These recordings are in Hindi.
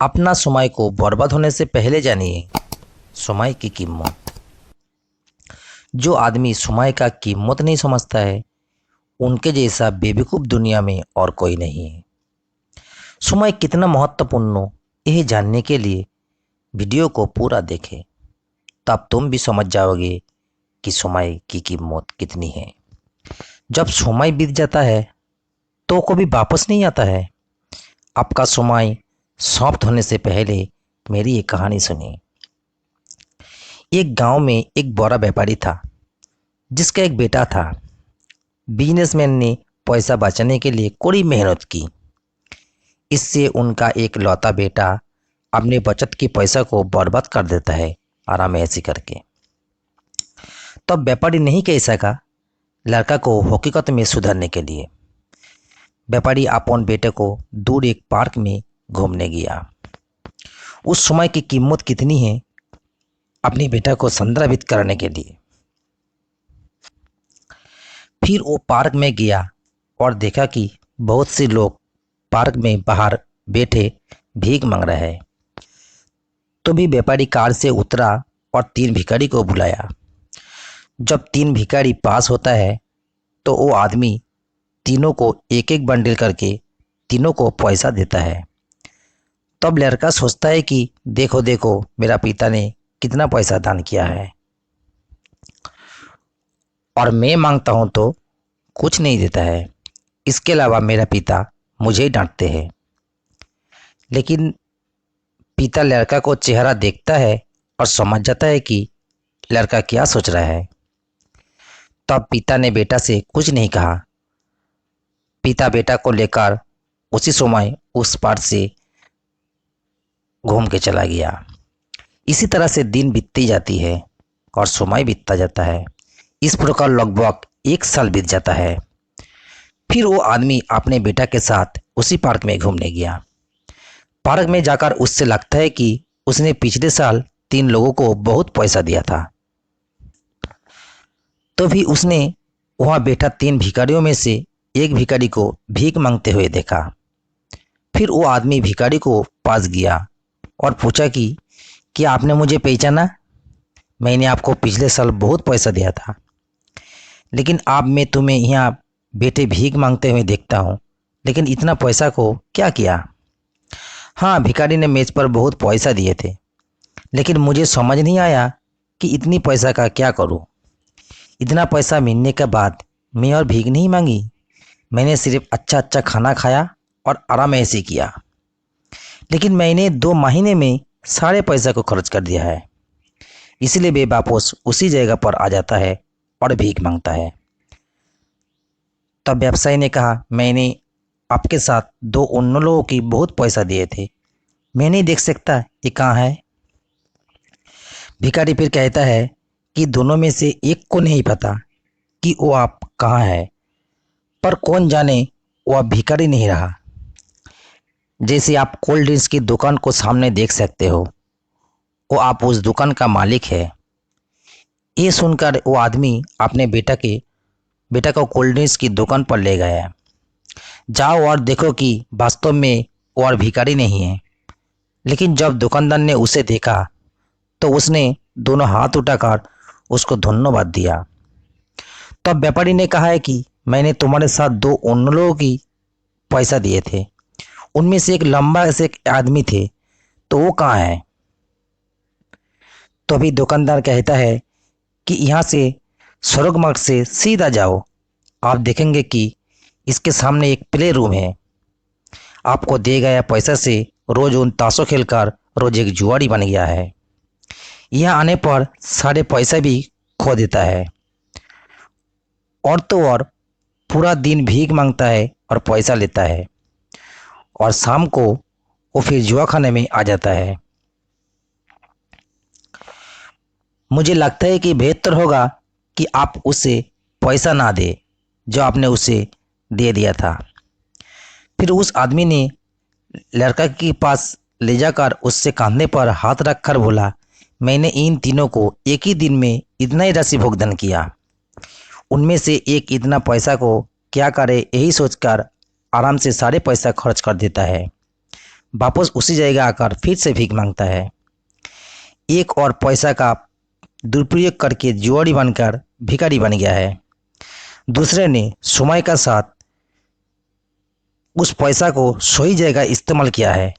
अपना समय को बर्बाद होने से पहले जानिए समय की कीमत। जो आदमी समय का कीमत नहीं समझता है उनके जैसा बेवकूफ़ दुनिया में और कोई नहीं है। समय कितना महत्वपूर्ण हो यह जानने के लिए वीडियो को पूरा देखें, तब तुम भी समझ जाओगे कि समय की कीमत कितनी है। जब समय बीत जाता है तो कभी वापस नहीं आता है। आपका समय समाप्त होने से पहले मेरी एक कहानी सुनिए। एक गांव में एक बड़ा व्यापारी था जिसका एक बेटा था। बिजनेसमैन ने पैसा बचाने के लिए कड़ी मेहनत की। इससे उनका एक लौता बेटा अपने बचत के पैसा को बर्बाद कर देता है, आराम ऐसी करके। तब व्यापारी नहीं कह सका लड़का को हकीकत में सुधरने के लिए। व्यापारी अपन बेटे को दूर एक पार्क में घूमने गया। उस समय की कीमत कितनी है अपने बेटा को संदर्भित करने के लिए। फिर वो पार्क में गया और देखा कि बहुत से लोग पार्क में बाहर बैठे भीख मांग रहे हैं। तो भी व्यापारी कार से उतरा और 3 भिखारी को बुलाया। जब 3 भिखारी पास होता है तो वो आदमी तीनों को एक एक बंडल करके तीनों को पैसा देता है। तब लड़का सोचता है कि देखो देखो मेरा पिता ने कितना पैसा दान किया है और मैं मांगता हूँ तो कुछ नहीं देता है। इसके अलावा मेरा पिता मुझे ही डांटते हैं। लेकिन पिता लड़का को चेहरा देखता है और समझ जाता है कि लड़का क्या सोच रहा है। तब पिता ने बेटा से कुछ नहीं कहा। पिता बेटा को लेकर उसी समय उस पार से घूम के चला गया। इसी तरह से दिन बीतती जाती है और समय बीतता जाता है। इस प्रकार लगभग 1 साल बीत जाता है। फिर वो आदमी अपने बेटा के साथ उसी पार्क में घूमने गया। पार्क में जाकर उससे लगता है कि उसने पिछले साल 3 लोगों को बहुत पैसा दिया था। तो भी उसने वहाँ बैठा 3 भिखारियों में से एक भिखारी को भीख मांगते हुए देखा। फिर वो आदमी भिखारी को पास गया और पूछा कि क्या आपने मुझे पहचाना? मैंने आपको पिछले साल बहुत पैसा दिया था, लेकिन अब मैं तुम्हें यहाँ बैठे भीख मांगते हुए देखता हूँ। लेकिन इतना पैसा को क्या किया? हाँ, भिखारी ने मेज पर बहुत पैसा दिए थे, लेकिन मुझे समझ नहीं आया कि इतनी पैसा का क्या करूँ। इतना पैसा मिलने के बाद मैं और भीख नहीं मांगी। मैंने सिर्फ अच्छा अच्छा खाना खाया और आराम ऐसे किया। लेकिन मैंने 2 महीने में सारे पैसा को खर्च कर दिया है। इसलिए वे वापस उसी जगह पर आ जाता है और भीख मांगता है। तब व्यवसायी ने कहा, मैंने आपके साथ 2 अन्य लोगों की बहुत पैसा दिए थे, मैं नहीं देख सकता ये कहाँ है? भिखारी फिर कहता है कि दोनों में से एक को नहीं पता कि वो आप कहाँ है, पर कौन जाने वो अब भिखारी नहीं रहा। जैसे आप कोल्ड ड्रिंक्स की दुकान को सामने देख सकते हो, वो आप उस दुकान का मालिक है। ये सुनकर वो आदमी अपने बेटा को कोल्ड ड्रिंक्स की दुकान पर ले गया। जाओ और देखो कि वास्तव में वो और भिखारी नहीं है। लेकिन जब दुकानदार ने उसे देखा तो उसने दोनों हाथ उठाकर उसको धन्यवाद दिया। तब व्यापारी ने कहा है कि मैंने तुम्हारे साथ 2 अन्य लोगों की पैसा दिए थे, उनमें से एक लंबा से एक आदमी थे, तो वो कहाँ है? तो अभी दुकानदार कहता है कि यहाँ से सड़क मार्ग से सीधा जाओ, आप देखेंगे कि इसके सामने एक प्ले रूम है। आपको दिए गए पैसा से रोज उन ताशों खेलकर रोज एक जुआरी बन गया है। यहाँ आने पर सारे पैसा भी खो देता है और तो और पूरा दिन भीख मांगता है और पैसा लेता है, और शाम को वो फिर जुआ खाने में आ जाता है। मुझे लगता है कि बेहतर होगा कि आप उसे पैसा ना दे जो आपने उसे दे दिया था। फिर उस आदमी ने लड़का के पास ले जाकर उससे कंधे पर हाथ रखकर बोला, मैंने इन तीनों को एक ही दिन में इतना ही राशि भुगतान किया। उनमें से एक इतना पैसा को क्या करे यही सोचकर आराम से सारे पैसा खर्च कर देता है। वापस उसी जगह आकर फिर से भीख मांगता है। एक और पैसा का दुरुपयोग करके जुआरी बनकर भिखारी बन गया है। दूसरे ने समय का साथ उस पैसा को सही जगह इस्तेमाल किया है।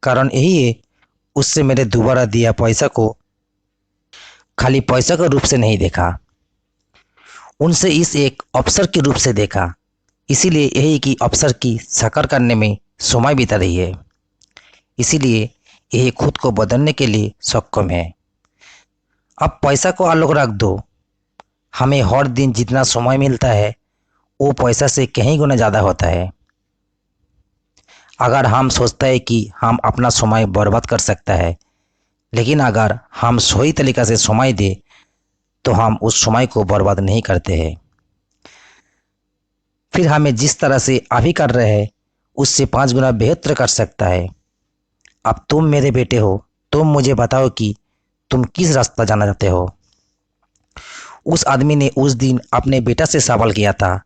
कारण यही है, उससे मेरे दोबारा दिया पैसा को खाली पैसा के रूप से नहीं देखा, उनसे इस एक अवसर के रूप से देखा। इसीलिए यही कि अवसर की साकार करने में समय बीता रही है। इसीलिए यही खुद को बदलने के लिए सक्षम है। अब पैसा को अलग रख दो। हमें हर दिन जितना समय मिलता है वो पैसा से कहीं गुना ज़्यादा होता है। अगर हम सोचते हैं कि हम अपना समय बर्बाद कर सकता है, लेकिन अगर हम सही तरीक़ा से समय दें तो हम उस समय को बर्बाद नहीं करते हैं। फिर हमें जिस तरह से अभी कर रहे हैं उससे 5 गुना बेहतर कर सकता है। अब तुम मेरे बेटे हो, तुम मुझे बताओ कि तुम किस रास्ता जाना चाहते हो। उस आदमी ने उस दिन अपने बेटा से सवाल किया था।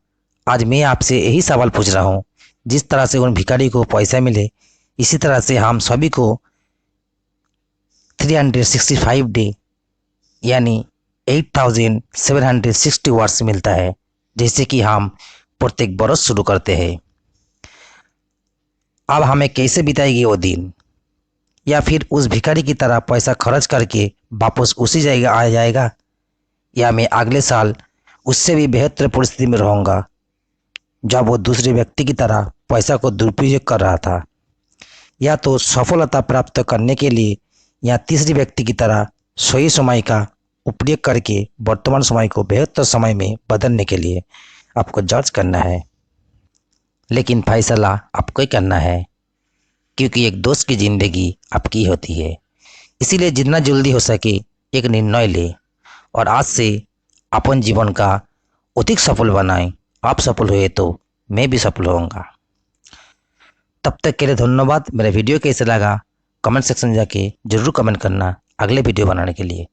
आज मैं आपसे यही सवाल पूछ रहा हूँ। जिस तरह से उन भिखारी को पैसा मिले, इसी तरह से हम सभी को 365 डे यानी 8760 वर्ष मिलता है, जैसे कि हम प्रत्येक बरस शुरू करते हैं। अब हमें कैसे बिताएगी वो दिन? या फिर उस भिखारी की तरह पैसा खर्च करके वापस उसी जगह आ जाएगा, या मैं अगले साल उससे भी बेहतर परिस्थिति में रहूँगा जब वो दूसरे व्यक्ति की तरह पैसा को दुरुपयोग कर रहा था। या तो सफलता प्राप्त करने के लिए या तीसरी व्यक्ति की तरह सही समय का उपयोग करके वर्तमान समय को बेहतर समय में बदलने के लिए आपको जांच करना है। लेकिन फैसला आपको ही करना है, क्योंकि एक दोस्त की ज़िंदगी आपकी होती है। इसीलिए जितना जल्दी हो सके एक निर्णय ले और आज से अपन जीवन का अधिक सफल बनाएं। आप सफल हुए तो मैं भी सफल होऊंगा। तब तक के लिए धन्यवाद। मेरा वीडियो कैसे लगा कमेंट सेक्शन में जाके ज़रूर कमेंट करना अगले वीडियो बनाने के लिए।